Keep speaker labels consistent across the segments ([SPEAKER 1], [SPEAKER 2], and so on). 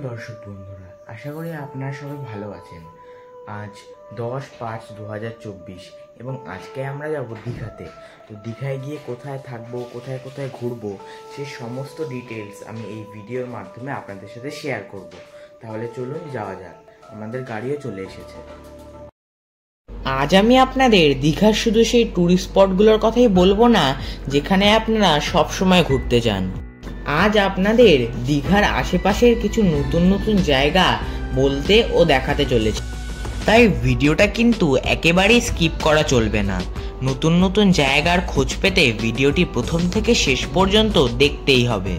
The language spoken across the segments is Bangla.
[SPEAKER 1] দর্শক বন্ধুরা, আশা করি আপনারা সবাই ভালো আছেন। আজ 10/5/2024 এবং আজকে আমরা যাব দীঘাতে। তো দীঘায় গিয়ে কোথায় থাকবো, কোথায় কোথায় ঘুরবো, সেই সমস্ত ডিটেলস আমি এই ভিডিওর মাধ্যমে আপনাদের সাথে শেয়ার করব। তাহলে চলুন যাওয়া যাক, আমাদের গাড়িও চলে এসেছে। আজ আমি আপনাদের দীঘার শুধু সেই ট্যুরিস্ট স্পটগুলোর কথাই বলবো না যেখানে আপনারা সব সময় ঘুরতে যান। আজ আপনাদের দীঘার আশেপাশের কিছু নতুন নতুন জায়গা বলতে ও দেখাতে চলেছে, তাই ভিডিওটা কিন্তু একেবারেই স্কিপ করা চলবে না। নতুন নতুন জায়গার খোঁজ পেতে ভিডিওটি প্রথম থেকে শেষ পর্যন্ত দেখতেই হবে।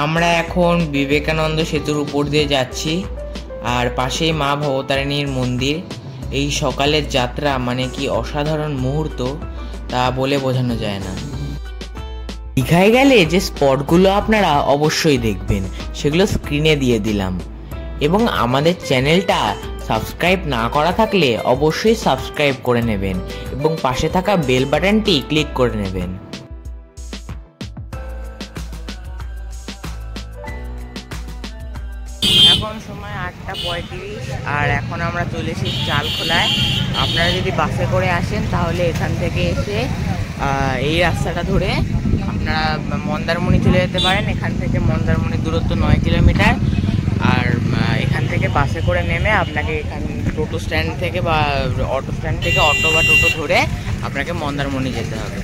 [SPEAKER 1] আমরা এখন বিবেকানন্দ সেতুর উপর দিয়ে যাচ্ছি, আর পাশেই মা ভবতারিণীর মন্দির। এই সকালের যাত্রা মানে কি অসাধারণ মুহূর্ত, তা বলে বোঝানো যায় না। দীঘায় গেলে যে স্পটগুলো আপনারা অবশ্যই দেখবেন সেগুলো স্ক্রিনে দিয়ে দিলাম, এবং আমাদের চ্যানেলটা সাবস্ক্রাইব না করা থাকলে অবশ্যই সাবস্ক্রাইব করে নেবেন এবং পাশে থাকা বেল বাটনটি ক্লিক করে নেবেন। এখন সময় 8:35 আর এখন আমরা চলে এসেছি চালখোলায়। আপনারা যদি বাসে করে আসেন তাহলে এখান থেকে এসে এই রাস্তাটা ধরে আপনারা মন্দারমণি চলে যেতে পারেন। এখান থেকে মন্দারমণির দূরত্ব 9 কিলোমিটার। আর এখান থেকে বাসে করে নেমে আপনাকে এখান টোটো স্ট্যান্ড থেকে বা অটো স্ট্যান্ড থেকে অটো বা টোটো ধরে আপনাকে মন্দারমণি যেতে হবে।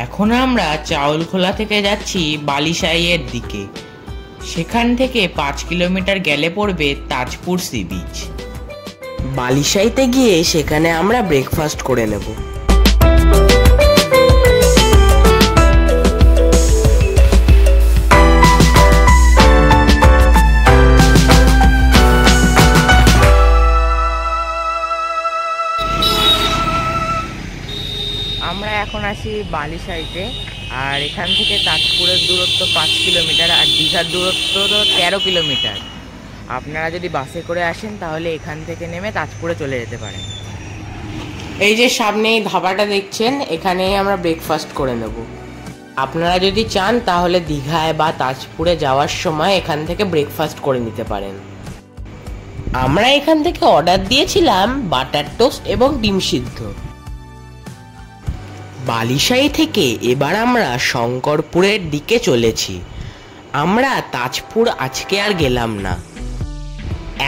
[SPEAKER 1] এখন আমরা চাউলখোলা থেকে যাচ্ছি বালিশাইয়ের দিকে। সেখান থেকে 5 কিলোমিটার গেলে পড়বে তাজপুর সি বিচ। বালিশাইতে গিয়ে সেখানে আমরা ব্রেকফাস্ট করে নেব। আমরা এখন আছি বালিশাইতে, আর এখান থেকে তাজপুরের দূরত্ব 5 কিলোমিটার আর দীঘার দূরত্ব 13 কিলোমিটার। আপনারা যদি বাসে করে আসেন তাহলে এখান থেকে নেমে তাজপুরে চলে যেতে পারেন। এই যে সামনে এই ধাবাটা দেখছেন, এখানেই আমরা ব্রেকফাস্ট করে নেব। আপনারা যদি চান তাহলে দীঘায় বা তাজপুরে যাওয়ার সময় এখান থেকে ব্রেকফাস্ট করে নিতে পারেন। আমরা এখান থেকে অর্ডার দিয়েছিলাম বাটার টোস্ট এবং ডিম সিদ্ধ। বালিশাই থেকে এবার আমরা শঙ্করপুরের দিকে চলেছি। আমরা তাজপুর আজকে আর গেলাম না,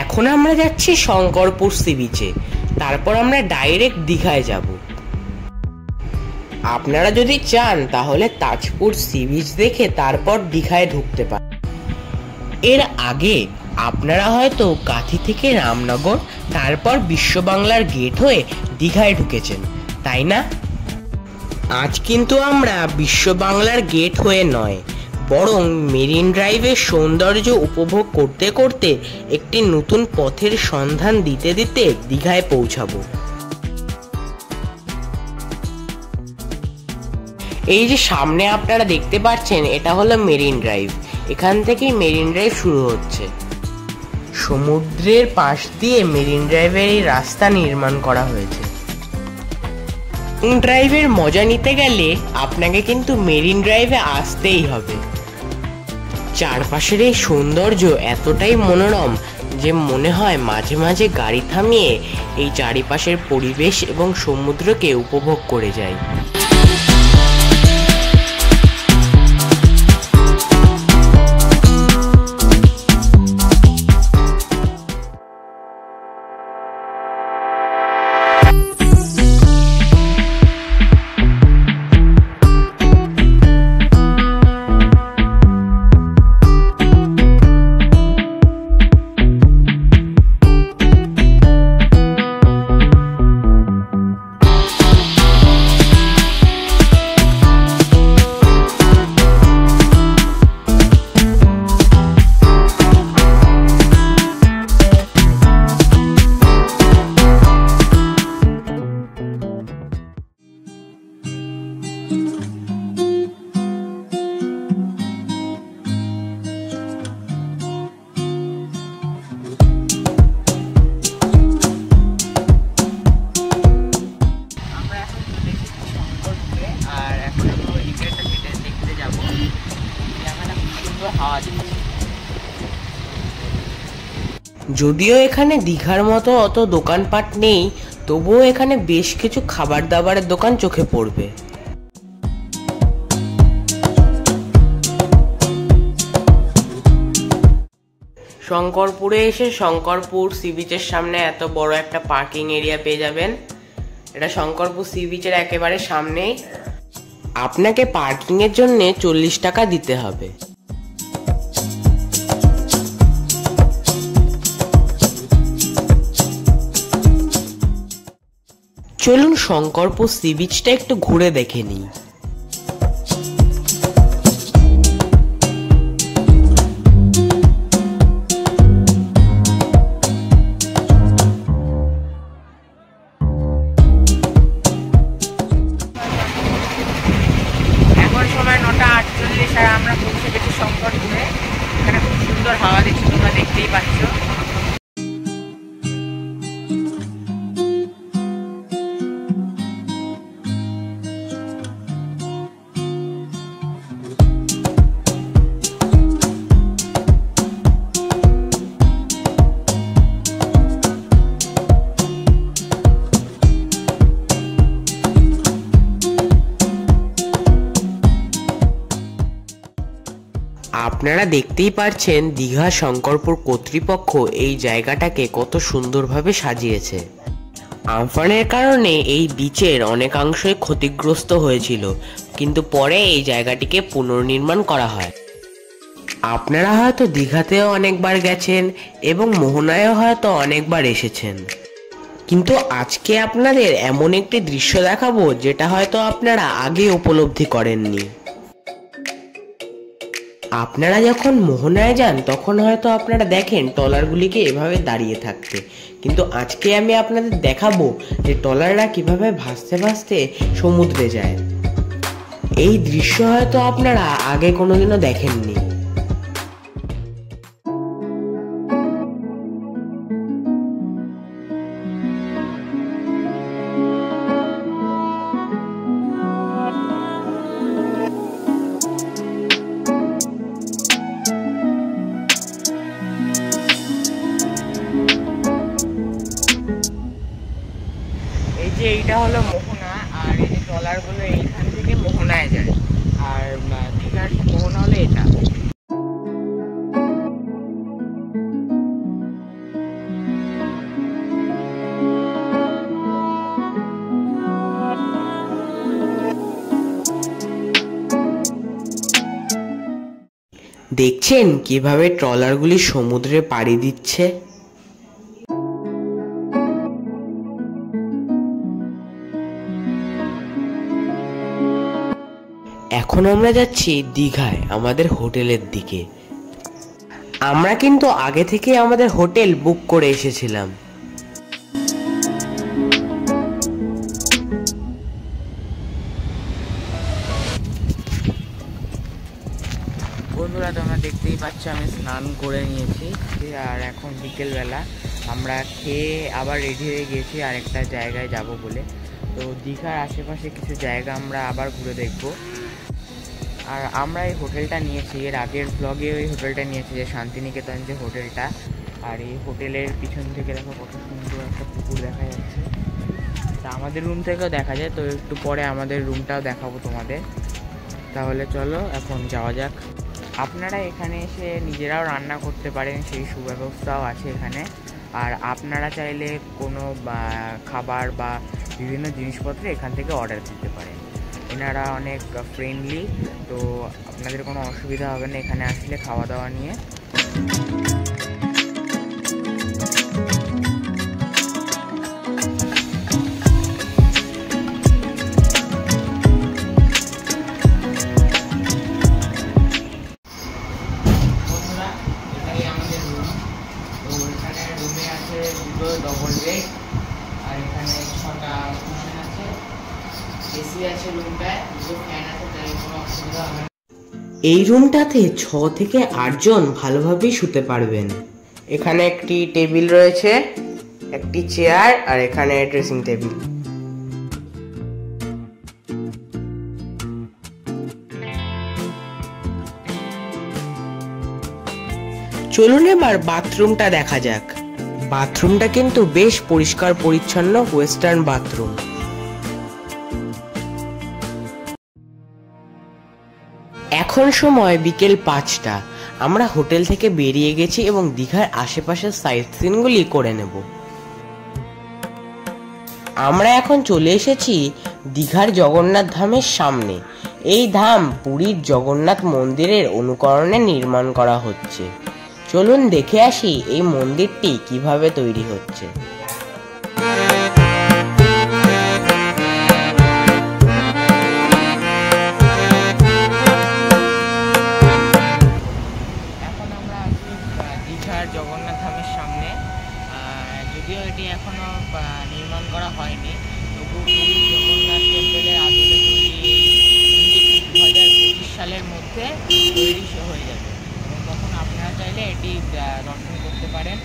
[SPEAKER 1] এখন আমরা যাচ্ছি শঙ্করপুর সি বিচে, তারপর আমরা ডাইরেক্ট দীঘায় যাব। আপনারা যদি চান তাহলে তাজপুর সি বিচ দেখে তারপর দীঘায় ঢুকতে পারেন। এর আগে আপনারা হয়তো কাঁথি থেকে রামনগর তারপর বিশ্ব বাংলার গেট হয়ে দীঘায় ঢুকেছেন, তাই না? আজ কিন্তু আমরা বিশ্ব বাংলার গেট হয়ে নয়, বরং মেরিন ড্রাইভের সৌন্দর্য উপভোগ করতে করতে একটি নতুন পথের সন্ধান দিতে দিতে দীঘায় পৌঁছাবো। এই যে সামনে আপনারা দেখতে পাচ্ছেন, এটা হলো মেরিন ড্রাইভ। এখান থেকেই মেরিন ড্রাইভ শুরু হচ্ছে। সমুদ্রের পাশ দিয়ে মেরিন ড্রাইভের এই রাস্তা নির্মাণ করা হয়েছে। ড্রাইভের মজা নিতে গেলে আপনাকে কিন্তু মেরিন ড্রাইভে আসতেই হবে। চারপাশের এই সৌন্দর্য এতটাই মনোরম যে মনে হয় মাঝে মাঝে গাড়ি থামিয়ে এই চারিপাশের পরিবেশ এবং সমুদ্রকে উপভোগ করে যাই।
[SPEAKER 2] যদিও এখানে দীঘার মতো অত দোকানপাট নেই, তবুও এখানে বেশ কিছু খাবার দাবারের দোকান চোখে পড়বে। শঙ্করপুরে এসে শঙ্করপুর সি বিচের সামনে এত বড় একটা পার্কিং এরিয়া পেয়ে যাবেন। এটা শঙ্করপুর সি বিচের একেবারে সামনেই। আপনাকে পার্কিং এর জন্য 40 টাকা দিতে হবে। চলুন শঙ্করপুর সি বিচটা একটু ঘুরে দেখে নিই।
[SPEAKER 1] এখন সময় 9:48 আর আমরা পৌঁছে গেছি শঙ্করপুরে। এখানে খুব সুন্দর হাওয়া দিচ্ছে, তোমরা দেখতেই পাচ্ছ।
[SPEAKER 2] আপনারা দেখতেই পারছেন দীঘা শঙ্করপুর কর্তৃপক্ষ এই জায়গাটাকে কত সুন্দরভাবে সাজিয়েছে। আমফানের কারণে এই বিচের অনেকাংশই ক্ষতিগ্রস্ত হয়েছিল, কিন্তু পরে এই জায়গাটিকে পুনর্নির্মাণ করা হয়। আপনারা হয়তো দীঘাতেও অনেকবার গেছেন এবং মোহনায়ও হয়তো অনেকবার এসেছেন, কিন্তু আজকে আপনাদের এমন একটি দৃশ্য দেখাবো যেটা হয়তো আপনারা আগে উপলব্ধি করেননি। আপনারা যখন মোহনায় যান তখন হয়তো আপনারা দেখেন ট্রলারগুলিকে এভাবে দাঁড়িয়ে থাকতে, কিন্তু আজকে আমি আপনাদের দেখাবো যে ট্রলাররা কিভাবে ভাসতে ভাসতে সমুদ্রে যায়। এই দৃশ্য হয়তো আপনারা আগে কোনোদিনও দেখেননি।
[SPEAKER 1] এইটা হলো মোহনা, আর এই যে ট্রলারগুলো এইখান থেকে মোহনায় যায়, আর দীঘার মোহনা হলো এটা।
[SPEAKER 2] দেখছেন কিভাবে ট্রলারগুলি সমুদ্রে পাড়ি দিচ্ছে। এখন আমরা যাচ্ছি দীঘায় আমাদের হোটেলের দিকে। আমরা কিন্তু আগে থেকে আমাদের হোটেল বুক করে এসেছিলাম।
[SPEAKER 1] বন্ধুরা, তোমরা দেখতেই পাচ্ছ আমি স্নান করে নিয়েছি, আর এখন বিকেলবেলা আমরা খেয়ে আবার রেডি হয়ে গেছি আরেকটা জায়গায় যাব বলে। তো দীঘার আশেপাশে কিছু জায়গা আমরা আবার ঘুরে দেখব। আর আমরা এই হোটেলটা নিয়েছি, এর আগের ব্লগে ওই হোটেলটা নিয়েছি, যে শান্তিনিকেতন যে হোটেলটা। আর এই হোটেলের পিছন থেকে দেখো কত সুন্দর একটা পুকুর দেখা যাচ্ছে। তা আমাদের রুম থেকেও দেখা যায়, তো একটু পরে আমাদের রুমটাও দেখাবো তোমাদের। তাহলে চলো এখন যাওয়া যাক। আপনারা এখানে এসে নিজেরাও রান্না করতে পারেন, সেই সুব্যবস্থাও আছে এখানে। আর আপনারা চাইলে কোনো খাবার বা বিভিন্ন জিনিসপত্র এখান থেকে অর্ডার দিতে পারেন। এনারা অনেক ফ্রেন্ডলি, তো আপনাদের কোনো অসুবিধা হবে না এখানে আসলে খাওয়া দাওয়া নিয়ে। ডবল বেড, আর এখানে 6টা কুশন আছে, এসি আছে রুমটায়, দুটো ফ্যান আছে, তাই কোনো অসুবিধা হবে না।
[SPEAKER 2] এই রুমটাতে 6 থেকে 8 জন ভালোভাবেই শুতে পারবেন। এখানে একটি টেবিল রয়েছে, একটি চেয়ার, আর এখানে ড্রেসিং টেবিল। চলুন এবার বাথরুমটা দেখা যাক। বাথরুমটা কিন্তু বেশ পরিষ্কার পরিচ্ছন্ন ওয়েস্টার্ন বাথরুম। এখন সময় বিকেল 5টা। আমরা হোটেল থেকে বেরিয়ে গেছি এবং দীঘার আশেপাশের সাইট সিনগুলি করে নেব। আমরা এখন চলে এসেছি দীঘার জগন্নাথ ধামের সামনে। এই ধাম পুরীর জগন্নাথ মন্দিরের অনুকরণে নির্মাণ করা হচ্ছে। চলুন দেখে আসি এই মন্দিরটি কিভাবে তৈরি হচ্ছে। এখন আমরা আছি দীঘার জগন্নাথ ধামের সামনে। যদিও এটি এখনো নির্মাণ করা হয়নি, তবু পুরীর জগন্নাথ টেম্পেলের আদলে তৈরি মন্দিরটি 2025 সালের মধ্যে তৈরি হয়ে যাবে এবং তখন আপনারা চাইলে এটি দর্শন করতে পারেন।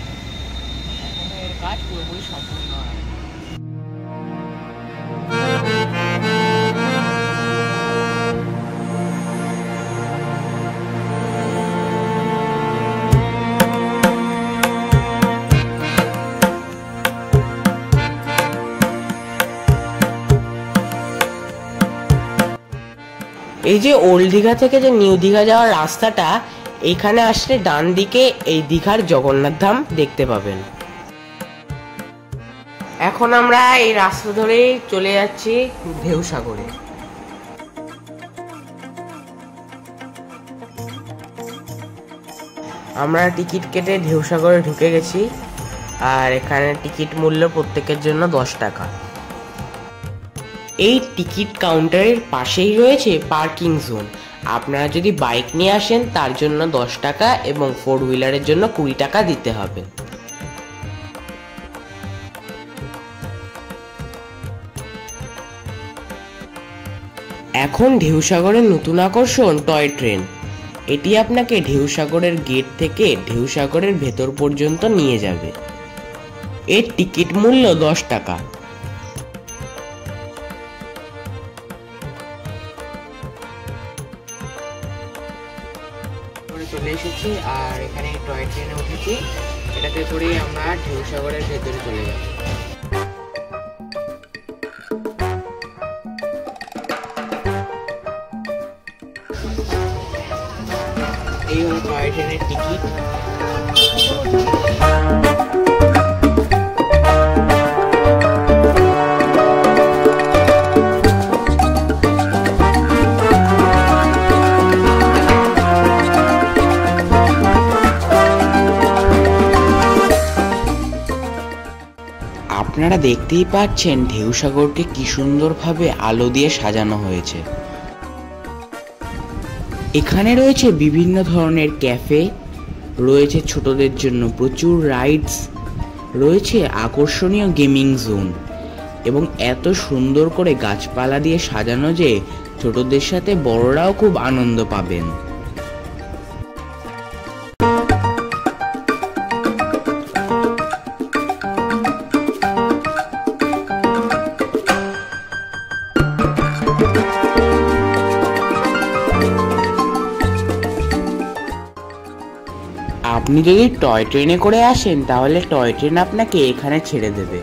[SPEAKER 2] এখনো এর কাজ পুরোপুরি সম্পূর্ণ হয়। এই যে ওল্ড দীঘা থেকে যে নিউ দীঘা যাওয়ার রাস্তাটা, এইখানে আসলে ডান দিকে এই দীঘার জগন্নাথ ধাম দেখতে পাবেন। এখন আমরা এই রাস্তা ধরেই চলে যাচ্ছি ঢেউসাগরে। আমরা টিকিট কেটে ঢেউসাগরে ঢুকে গেছি, আর এখানে টিকিট মূল্য প্রত্যেকের জন্য 10 টাকা। এই টিকিট কাউন্টারের পাশেই রয়েছে পার্কিং জোন। আপনারা যদি বাইক নিয়ে আসেন তার জন্য 10 টাকা এবং 4 হুইলারের জন্য 20 টাকা দিতে হবে। এখন ঢেউসাগরের নতুন আকর্ষণ টয় ট্রেন। এটি আপনাকে ঢেউসাগরের গেট থেকে ঢেউসাগরের ভেতর পর্যন্ত নিয়ে যাবে। এর টিকিট মূল্য 10 টাকা। চলে এসেছি আর এখানে টয় ট্রেনে উঠেছি। এটাতে করে আমরা ঢেউসাগরের ভেতরে চলে যাব। এই হলো টয় ট্রেনের টিকিট। আপনারা দেখতেই পাচ্ছেন ঢেউসাগরকে কি সুন্দরভাবে আলো দিয়ে সাজানো হয়েছে। এখানে রয়েছে বিভিন্ন ধরনের ক্যাফে, রয়েছে ছোটদের জন্য প্রচুর রাইডস, রয়েছে আকর্ষণীয় গেমিং জোন এবং এত সুন্দর করে গাছপালা দিয়ে সাজানো যে ছোটদের সাথে বড়রাও খুব আনন্দ পাবেন। আপনি যদি টয় ট্রেনে করে আসেন তাহলে টয় ট্রেন আপনাকে এখানে ছেড়ে দেবে।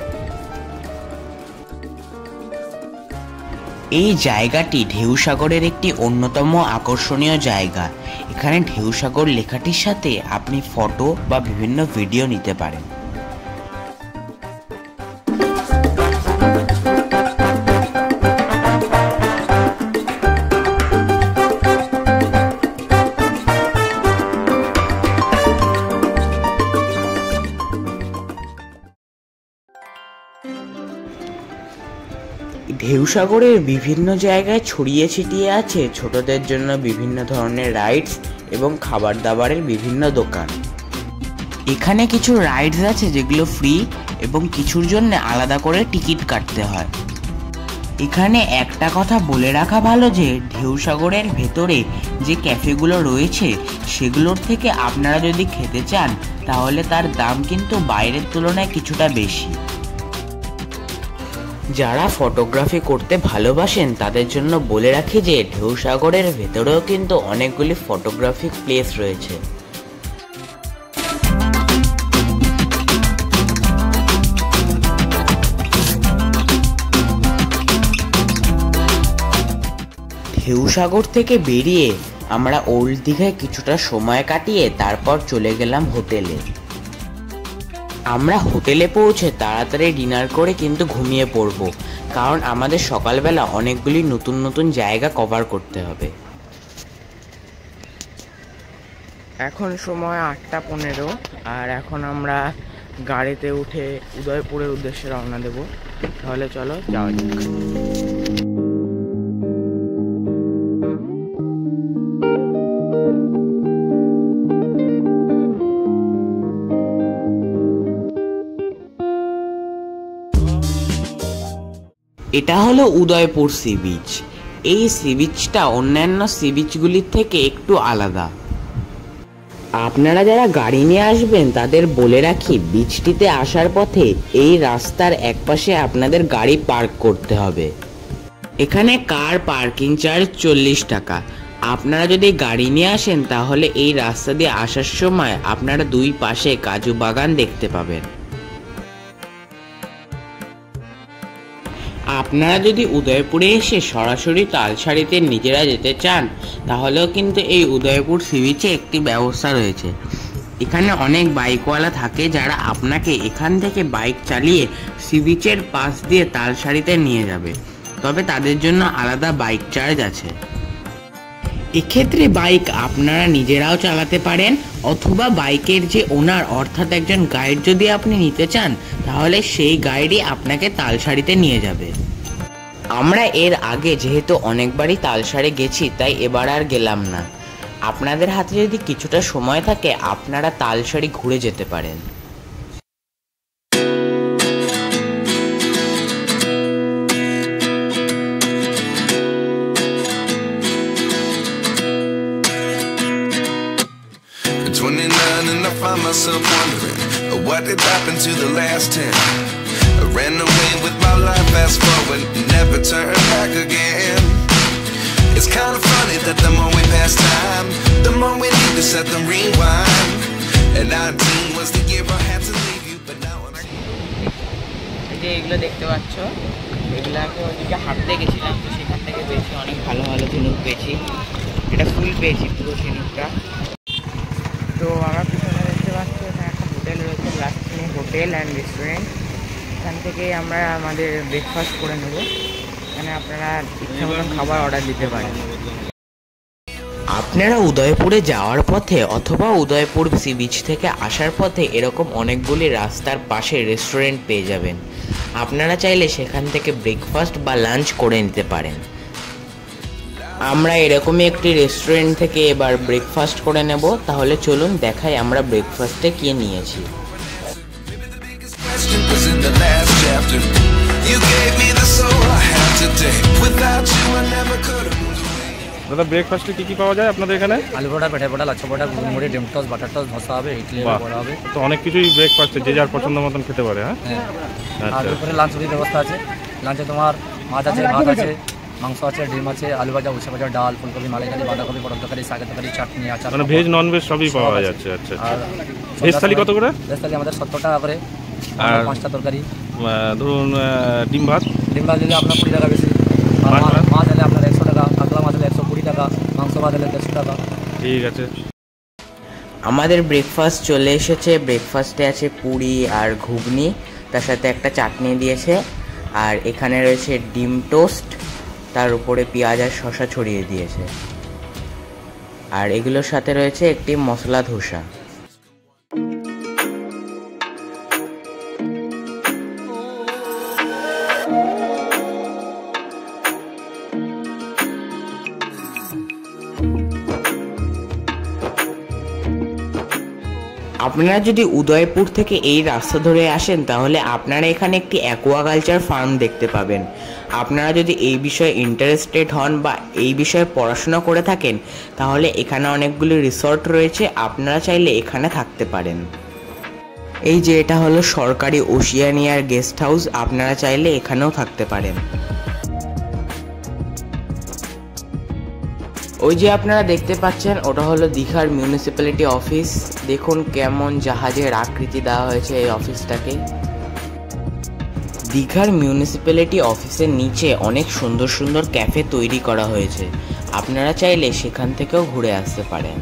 [SPEAKER 2] এই জায়গাটি ঢেউসাগরের একটি অন্যতম আকর্ষণীয় জায়গা। এখানে ঢেউসাগর লেখাটির সাথে আপনি ফটো বা বিভিন্ন ভিডিও নিতে পারেন। ঢেউসাগরের বিভিন্ন জায়গায় ছড়িয়ে ছিটিয়ে আছে ছোটদের জন্য বিভিন্ন ধরনের রাইডস এবং খাবার দাবারের বিভিন্ন দোকান। এখানে কিছু রাইডস আছে যেগুলো ফ্রি এবং কিছুর জন্য আলাদা করে টিকিট কাটতে হয়। এখানে একটা কথা বলে রাখা ভালো যে ঢেউসাগরের ভেতরে যে ক্যাফেগুলো রয়েছে সেগুলোর থেকে আপনারা যদি খেতে চান তাহলে তার দাম কিন্তু বাইরের তুলনায় কিছুটা বেশি। যারা ফটোগ্রাফি করতে ভালোবাসেন তাদের জন্য বলে রাখি যে ঢেউসাগরের ভেতরেও কিন্তু অনেকগুলি ফটোগ্রাফিক প্লেস রয়েছে। ঢেউসাগর থেকে বেরিয়ে আমরা ওল্ড দীঘায় কিছুটা সময় কাটিয়ে তারপর চলে গেলাম হোটেলে। আমরা হোটেলে পৌঁছে তাড়াতাড়ি ডিনার করে কিন্তু ঘুমিয়ে পড়ব, কারণ আমাদের সকালবেলা অনেকগুলি নতুন নতুন জায়গা কভার করতে হবে।
[SPEAKER 1] এখন সময় 8:15 আর এখন আমরা গাড়িতে উঠে উদয়পুরের উদ্দেশ্যে রওনা দেব। তাহলে চলো যাওয়া যাক।
[SPEAKER 2] এটা হলো উদয়পুর সি বিচ। এই সি বিচটা অন্যান্য সি বিচগুলির থেকে একটু আলাদা। আপনারা যারা গাড়ি নিয়ে আসবেন তাদের বলে রাখি, বিচটিতে আসার পথে এই রাস্তার একপাশে আপনাদের গাড়ি পার্ক করতে হবে। এখানে কার পার্কিং চার্জ 40 টাকা। আপনারা যদি গাড়ি নিয়ে আসেন তাহলে এই রাস্তা দিয়ে আসার সময় আপনারা দুই পাশে কাজু বাগান দেখতে পাবেন। আপনারা যদি উদয়পুরে এসে সরাসরি তালসারিতে নিজেরা যেতে চান তাহলেও কিন্তু এই উদয়পুর সি বিচে একটি ব্যবস্থা রয়েছে। এখানে অনেক বাইকওয়ালা থাকে যারা আপনাকে এখান থেকে বাইক চালিয়ে সি বিচের পাশ দিয়ে তালসারিতে নিয়ে যাবে, তবে তাদের জন্য আলাদা বাইক চার্জ আছে। এক্ষেত্রে বাইক আপনারা নিজেরাও চালাতে পারেন, অথবা বাইকের যে ওনার অর্থাৎ একজন গাইড যদি আপনি নিতে চান তাহলে সেই গাইডই আপনাকে তালসারিতে নিয়ে যাবে। আমরা এর আগে যেহেতু অনেকবারই তালসারি গেছি তাই এবার আর গেলাম না। আপনাদের হাতে যদি কিছুটা সময় থাকে আপনারা তালসারি ঘুরে যেতে পারেন।
[SPEAKER 3] Myself wondering what did happen to the last 10. I ran away with my life, fast forward, never turn back again. It's kind of funny that the more we pass time, the more we need to set the rewind. And 19 was the year I had to leave you, but now I'm
[SPEAKER 1] এই যে এগুলো দেখতে পাচ্ছ, এগুলো আমি ওইদিকে হাঁটতে গেছিলাম, তো সেখান থেকে পেয়েছি অনেক ভালো ভালো ঝিনুক পেয়েছি। এটা ফুল পেয়েছি পুরো ঝিনুকটা। তো আমরা পিছনে দেখতে পাচ্ছি এখানে একটা হোটেল রয়েছে, লাক্সমি হোটেল অ্যান্ড রেস্টুরেন্ট। এখান থেকে আমরা আমাদের ব্রেকফাস্ট করে নেব। এখানে আপনারা ইচ্ছা মতন খাবার অর্ডার দিতে পারেন।
[SPEAKER 2] আপনারা উদয়পুরে যাওয়ার পথে অথবা উদয়পুর সি বিচ থেকে আসার পথে এরকম অনেকগুলি রাস্তার পাশে রেস্টুরেন্ট পেয়ে যাবেন। আপনারা চাইলে সেখান থেকে ব্রেকফাস্ট বা লাঞ্চ করে নিতে পারেন। আমরা এরকমই একটি রেস্টুরেন্ট থেকে এবার ব্রেকফাস্ট করে নেব। তাহলে চলুন দেখাই আমরা ব্রেকফাস্টে কি নিয়েছি।
[SPEAKER 4] দাদা ব্রেকফাস্টে কি কি পাওয়া যায় আপনাদের এখানে?
[SPEAKER 5] আলু পরোটা, পেঁঠা পরোটা, লাচ্ছা পরোটা, ঘুগনি মুড়ি, ডিম টোস্ট, বাটার টোস্ট, ধোসা হবে, ইডলি হবে, বড়া হবে।
[SPEAKER 4] তো অনেক কিছুই ব্রেকফাস্টে যে যার পছন্দ মতন খেতে পারে। হ্যাঁ,
[SPEAKER 5] আর
[SPEAKER 4] আচ্ছা।
[SPEAKER 5] তারপরে লাঞ্চের ব্যবস্থা আছে। লাঞ্চে তোমার মাছ আছে, ভাত আছে, মাংস আছে, ডিম আছে, আলু ভাজা, উচ্ছে ভাজা, ডাল, ফুলকপি, মালাইকারি, বাঁধাকপি, পটল তরকারি, শাকের তরকারি, চাটনি, আচার।
[SPEAKER 4] মানে ভেজ নন ভেজ সবই পাওয়া যাচ্ছে। আচ্ছা।
[SPEAKER 5] আর
[SPEAKER 4] ভেজ থালি কত করে?
[SPEAKER 5] ভেজ থালি আমাদের 70 টাকা করে, আর 5টা তরকারি।
[SPEAKER 4] ধরুন ডিম ভাত
[SPEAKER 5] দিলে আপনার 20 টাকা বেশি, আর মাছ হলে আপনার 100 টাকা, কাতলা মাছ হলে 120 টাকা, মাংস ভাত হলে 150 টাকা।
[SPEAKER 4] ঠিক আছে।
[SPEAKER 2] আমাদের ব্রেকফাস্ট চলে এসেছে। ব্রেকফাস্টে আছে পুরি আর ঘুগনি, তার সাথে একটা চাটনি দিয়েছে, আর এখানে রয়েছে ডিম টোস্ট, তার উপরে পেঁয়াজ আর শসা ছড়িয়ে দিয়েছে, আর এগুলোর সাথে রয়েছে একটি মশলা ধোসা। আপনারা যদি উদয়পুর থেকে এই রাস্তা ধরে আসেন তাহলে আপনারা এখানে একটি অ্যাকোয়াকালচার ফার্ম দেখতে পাবেন। আপনারা যদি এই বিষয়ে ইন্টারেস্টেড হন বা এই বিষয়ে পড়াশোনা করে থাকেন তাহলে এখানে অনেকগুলি রিসর্ট রয়েছে, আপনারা চাইলে এখানে থাকতে পারেন। এই যে এটা হলো সরকারি ওশিয়ানিয়ার গেস্ট হাউস, আপনারা চাইলে এখানেও থাকতে পারেন। ওই যে আপনারা দেখতে পাচ্ছেন ওটা হলো দীঘার মিউনিসিপ্যালিটি অফিস। দেখুন কেমন জাহাজের আকৃতি দেওয়া হয়েছে এই অফিসটাকে। দীঘার মিউনিসিপ্যালিটি অফিসের নিচে অনেক সুন্দর সুন্দর ক্যাফে তৈরি করা হয়েছে, আপনারা চাইলে সেখান থেকেও ঘুরে আসতে পারেন।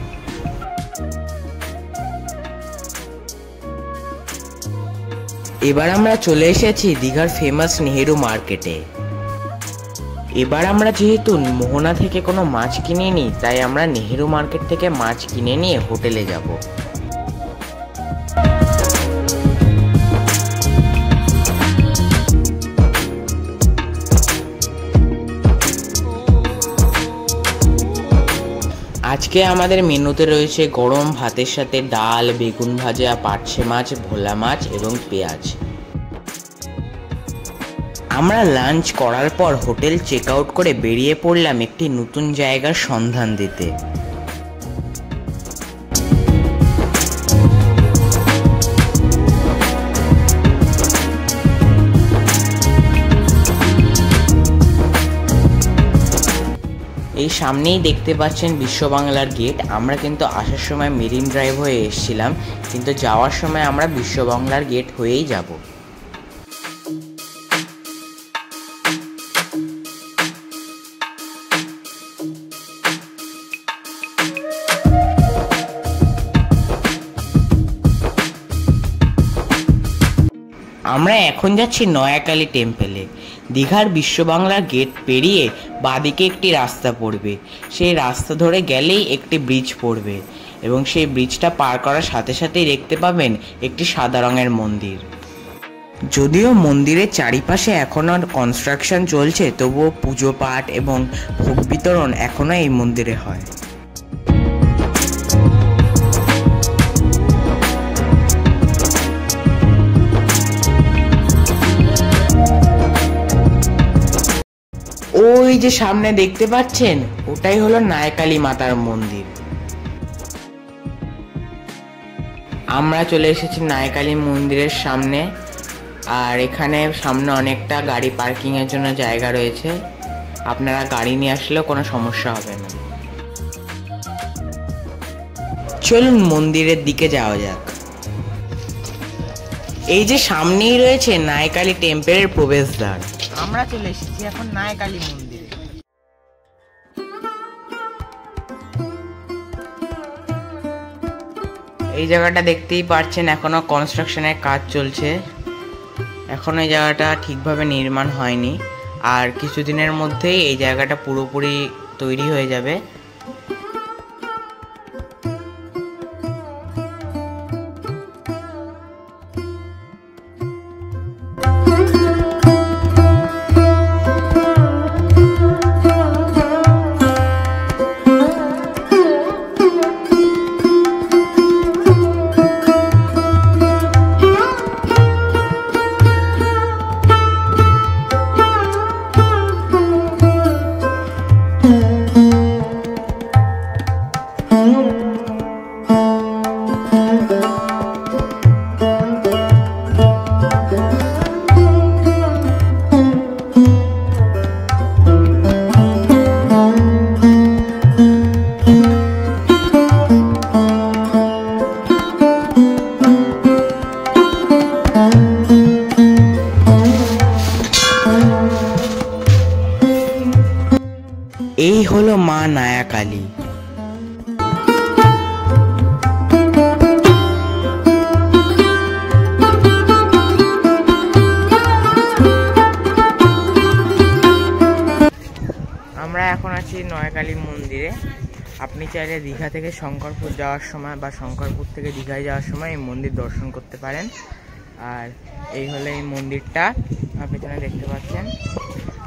[SPEAKER 2] এবার আমরা চলে এসেছি দীঘার ফেমাস নেহেরু মার্কেটে। এবার আমরা যেহেতু মোহনা থেকে কোনো মাছ কিনে নিই, তাই আমরা নেহেরু মার্কেট থেকে মাছ কিনে নিয়ে হোটেলে যাব। আজকে আমাদের মেনুতে রয়েছে গরম ভাতের সাথে ডাল, বেগুন ভাজা, পার্শে মাছ, ভোলা মাছ এবং পেঁয়াজ। আমরা লাঞ্চ করার পর হোটেল চেক আউট করে বেরিয়ে পড়লাম একটি নতুন জায়গার সন্ধান দিতে। এই সামনেই দেখতে পাচ্ছেন বিশ্ব বাংলার গেট। আমরা কিন্তু আসার সময় মেরিন ড্রাইভ হয়ে এসেছিলাম, কিন্তু যাওয়ার সময় আমরা বিশ্ব বাংলার গেট হয়েই যাব। আমরা এখন যাচ্ছি নয়াকালী টেম্পলে। দীঘার বিশ্ব বাংলার গেট পেরিয়ে বাঁদিকে একটি রাস্তা পড়বে, সেই রাস্তা ধরে গেলেই একটি ব্রিজ পড়বে এবং সেই ব্রিজটা পার করার সাথে সাথেই দেখতে পাবেন একটি সাদা রঙের মন্দির। যদিও মন্দিরের চারিপাশে এখনও কনস্ট্রাকশন চলছে, তবুও পুজো পাঠ এবং ভোগ বিতরণ এখনও এই মন্দিরে হয়। ওই যে সামনে দেখতে পাচ্ছেন, ওটাই হলো নায়কালী মাতার মন্দির। আমরা চলে এসেছি নায়কালী মন্দিরের সামনে, আর এখানে সামনে অনেকটা গাড়ি পার্কিং এর জন্য জায়গা রয়েছে, আপনারা গাড়ি নিয়ে আসলেও কোনো সমস্যা হবে না। চলুন মন্দিরের দিকে যাওয়া যাক। এই যে সামনেই রয়েছে নায়কালী টেম্পলের প্রবেশদ্বার। আমরা চলে এসেছি এখন নায়কালী মন্দিরে। এই জায়গাটা দেখতেই পাচ্ছেন এখনো কনস্ট্রাকশনের কাজ চলছে, এখনো এই জায়গাটা ঠিকভাবে নির্মাণ হয়নি, আর কিছুদিনের মধ্যেই এই জায়গাটা পুরোপুরি তৈরি হয়ে যাবে। এই হলো মা নায়াকালী। আমরা এখন আছি নয়াকালী মন্দিরে। আপনি চাইলে দীঘা থেকে শঙ্করপুর যাওয়ার সময় বা শঙ্করপুর থেকে দীঘায় যাওয়ার সময় এই মন্দির দর্শন করতে পারেন। আর এই হলো এই মন্দিরটা, পেছনে দেখতে পাচ্ছেন।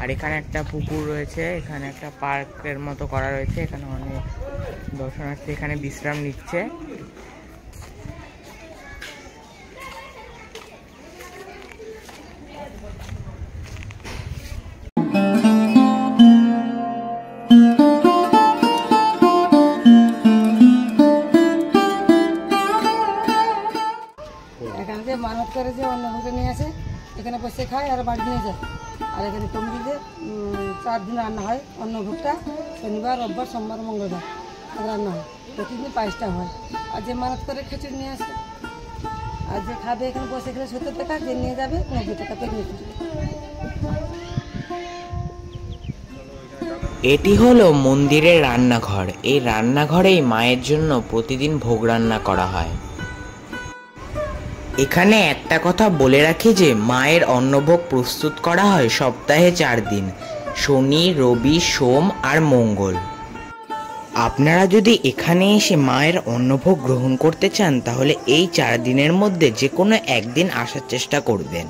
[SPEAKER 2] আর এখানে একটা পুকুর রয়েছে, এখানে একটা পার্কের মতো করা রয়েছে, এখানে অনেক দর্শনার্থী এখানে বিশ্রাম নিচ্ছে।
[SPEAKER 6] এখানে যে মানত করে যে অন্য ভোগে নিয়ে আসে, এখানে বসে খায় আর বাড়ি নিয়ে যায়। আর এখানে কমিটিতে 4 দিন রান্না হয়। অন্য ভোগটা শনিবার, রোববার, সোমবার, মঙ্গলবার রান্না হয়। প্রতিদিন 5টা হয়। আর যে মানত করে খিচুড়ি নিয়ে আসে। আর যে খাবে এখানে বসে খেলে 70 টাকা, যে নিয়ে যাবে 90 টাকা পেমেন্ট করবে।
[SPEAKER 2] এটি হলো মন্দিরের রান্নাঘর। এই রান্নাঘরেই মায়ের জন্য প্রতিদিন ভোগ রান্না করা হয়। এখানে একটা কথা বলে রাখি যে মায়ের অন্নভোগ প্রস্তুত করা হয় সপ্তাহে 4 দিন, শনি, রবি, সোম আর মঙ্গল। আপনারা যদি এখানে এসে মায়ের অন্নভোগ গ্রহণ করতে চান তাহলে এই 4 দিনের মধ্যে যে কোনো একদিন আসার চেষ্টা করবেন।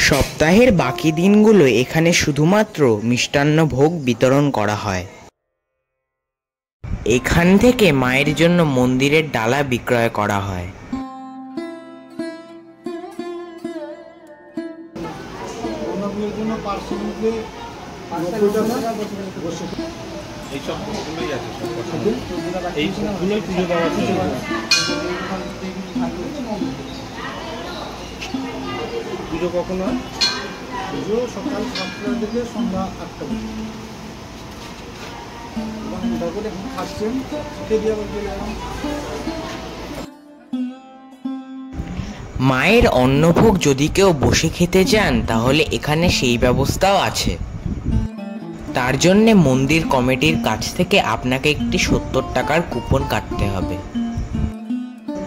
[SPEAKER 2] সপ্তাহের বাকি দিনগুলো এখানে শুধুমাত্র মিষ্টান্ন ভোগ বিতরণ করা হয়। এখান থেকে মায়ের জন্য মন্দিরের ডালা বিক্রয় করা হয়।
[SPEAKER 4] এইসব ভোগগুলোই আছে, এই ভোগগুলোই পুজো দেওয়া আছে। পুজো কখন হয়?
[SPEAKER 7] পুজো সকাল 7টা থেকে সন্ধ্যা 8টা তারপরে খাচ্ছেন খেয়ে দিয়ে আবার চলে যাবেন।
[SPEAKER 2] মায়ের অন্নভোগ যদি কেউ বসে খেতে চান তাহলে এখানে সেই ব্যবস্থাও আছে। তার জন্যে মন্দির কমিটির কাছ থেকে আপনাকে একটি 70 টাকার কুপন কাটতে হবে।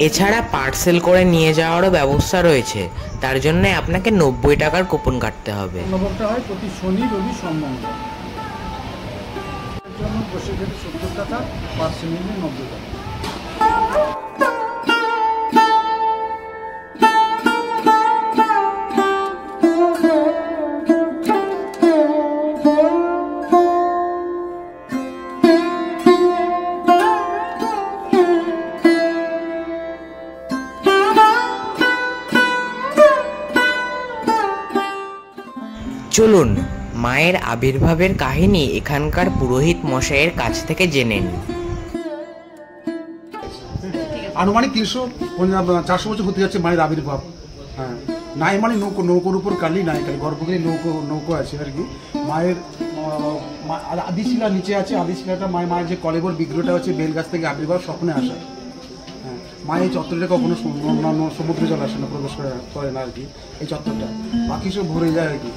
[SPEAKER 2] এছাড়া পার্সেল করে নিয়ে যাওয়ারও ব্যবস্থা রয়েছে, তার জন্য আপনাকে 90 টাকার কুপন কাটতে হবে।
[SPEAKER 7] অন্নভোগটা হয় প্রতি শনি, রবি, সোম, মঙ্গল। এর জন্য বসে খেতে 70 টাকা, পার্সেল নিলে 90 টাকা।
[SPEAKER 2] চলুন মায়ের আবির্ভাবের কাহিনী এখানকার পুরোহিত মশাইয়ের কাছ থেকে জেনে নিই।
[SPEAKER 7] আনুমানিক 300-400 বছর হতে যাচ্ছে মায়ের আবির্ভাব। হ্যাঁ, নাই মানে নৌকোর উপর কালি নাই, কালি গর্ভগৃহে নৌকো আছে আর কি। মায়ের আদিশিলা নিচে আছে, আদিশিলাটা মায়ের যে কলেবর বিগ্রহটা হচ্ছে বেল গাছ থেকে আবির্ভাব স্বপ্নে আসা। হ্যাঁ, মায়ের চত্বরটা কখনো অন্যান্য সমুদ্র জল আসে না, প্রবেশ করে না আর কি এই চত্বরটা, বাকি সব ভরে যায় আর কি।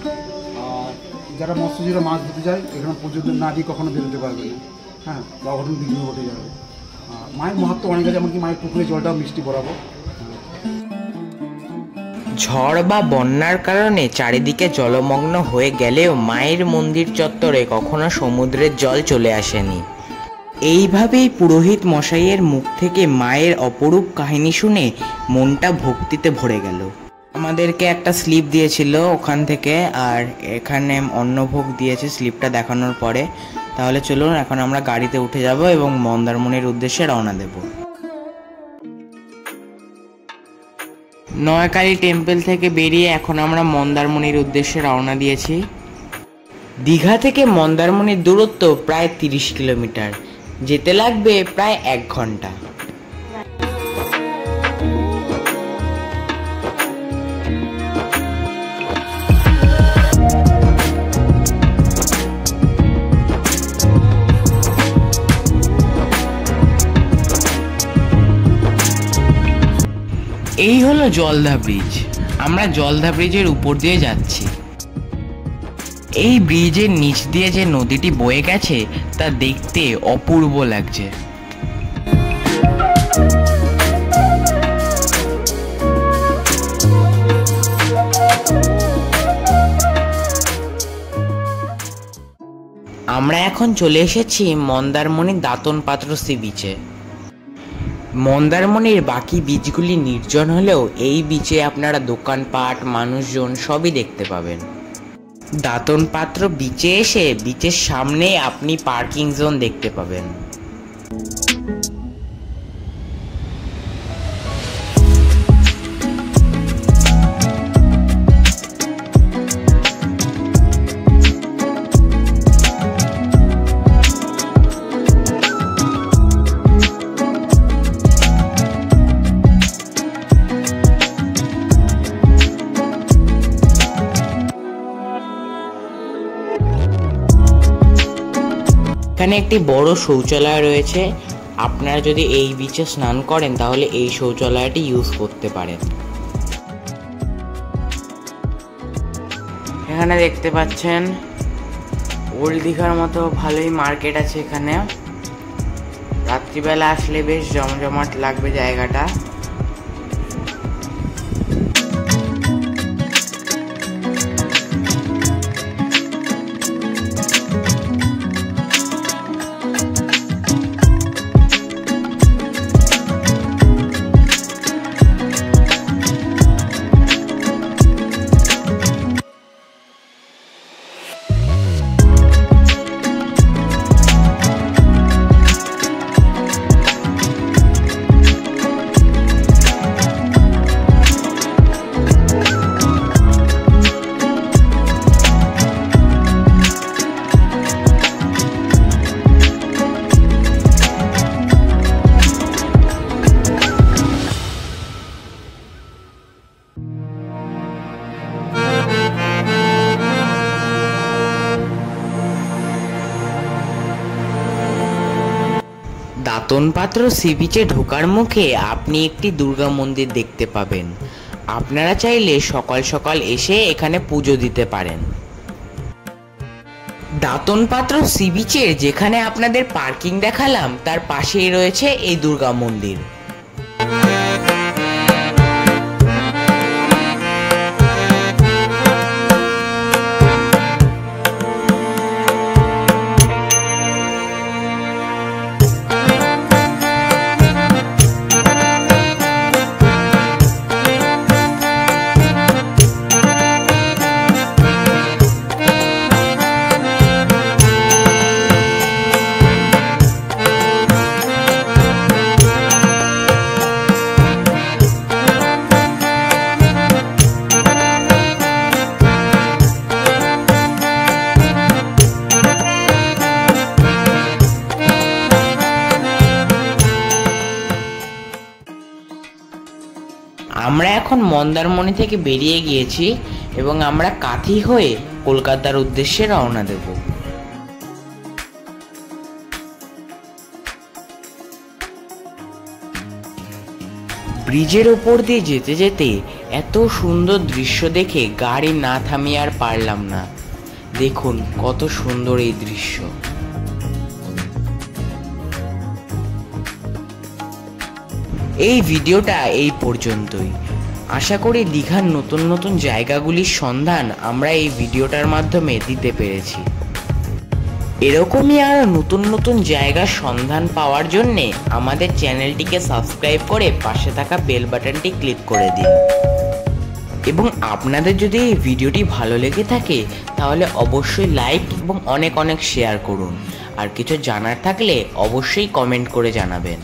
[SPEAKER 7] আর যারা মৎস্যজীবীরা মাছ ধরতে যায় এখানে পর্যন্ত না দিয়ে কখনো বেরোতে পারবে না। হ্যাঁ, বা অঘটন বিঘ্ন ঘটে যাবে। মায়ের মাহাত্ম অনেক আছে, এমনকি মায়ের পুকুরে জলটাও মিষ্টি বরাবর।
[SPEAKER 2] ঝড় বা বন্যার কারণে চারিদিকে জলমগ্ন হয়ে গেলেও মায়ের মন্দির চত্বরে কখনো সমুদ্রের জল চলে আসেনি। এইভাবেই পুরোহিত মশাইয়ের মুখ থেকে মায়ের অপরূপ কাহিনী শুনে মনটা ভক্তিতে ভরে গেল। আমাদেরকে একটা স্লিপ দিয়েছিল ওখান থেকে, আর এখানে অন্নভোগ দিয়েছে স্লিপটা দেখানোর পরে। তাহলে চলুন এখন আমরা গাড়িতে উঠে যাব এবং মন্দারমণির উদ্দেশ্যে রওনা দেব। নয়াকালী টেম্পল থেকে বেরিয়ে এখন আমরা মন্দারমণির উদ্দেশ্যে রওনা দিয়েছি। দীঘা থেকে মন্দারমণির দূরত্ব প্রায় 30 কিলোমিটার, যেতে লাগবে প্রায় 1 ঘন্টা। এই হলো জলধা ব্রিজ। আমরা জলধা ব্রিজের উপর দিয়ে যাচ্ছি। এই ব্রিজের নিচ দিয়ে যে নদীটি বয়ে গেছে তা দেখতে অপূর্ব লাগছে। আমরা এখন চলে এসেছি মন্দারমণির দাঁতন পাত্র সি বিচে। মন্দারমণির বাকি বিচগুলি নির্জন হলেও এই বিচে আপনারা দোকানপাট, মানুষজন সবই দেখতে পাবেন। দাঁতন পাত্র বিচে এসে বিচের সামনে আপনি পার্কিং জোন দেখতে পাবেন। এখানে একটি বড় শৌচালয় রয়েছে, আপনারা যদি এই বিচে স্নান করেন তাহলে এই শৌচালয়টি ইউজ করতে পারেন। এখানে দেখতে পাচ্ছেন ওল্ড দীঘার মতো ভালোই মার্কেট আছে এখানে। রাত্রিবেলা আসলে বেশ জমজমাট লাগবে জায়গাটা। দাঁতন পাত্র সি বিচে ঢোকার মুখে আপনি একটি দুর্গা মন্দির দেখতে পাবেন। আপনারা চাইলে সকাল সকাল এসে এখানে পুজো দিতে পারেন। দাঁতন পাত্র সি বিচের যেখানে আপনাদের পার্কিং দেখালাম তার পাশেই রয়েছে এই দুর্গা মন্দির। আমরা এখন মন্দারমণি থেকে বেরিয়ে গিয়েছি এবং আমরা কাঁথি হয়ে কলকাতার উদ্দেশ্যে রওনা দেব। ব্রিজের ওপর দিয়ে যেতে যেতে এত সুন্দর দৃশ্য দেখে গাড়ি না থামিয়ে আর পারলাম না। দেখুন কত সুন্দর এই দৃশ্য। এই ভিডিওটা এই পর্যন্তই। আশা করি দীঘার নতুন নতুন জায়গাগুলির সন্ধান আমরা এই ভিডিওটার মাধ্যমে দিতে পেরেছি। এরকমই আরও নতুন নতুন জায়গার সন্ধান পাওয়ার জন্যে আমাদের চ্যানেলটিকে সাবস্ক্রাইব করে পাশে থাকা বেল বাটনটি ক্লিক করে দিন। এবং আপনাদের যদি এই ভিডিওটি ভালো লেগে থাকে তাহলে অবশ্যই লাইক এবং অনেক অনেক শেয়ার করুন। আর কিছু জানার থাকলে অবশ্যই কমেন্ট করে জানাবেন।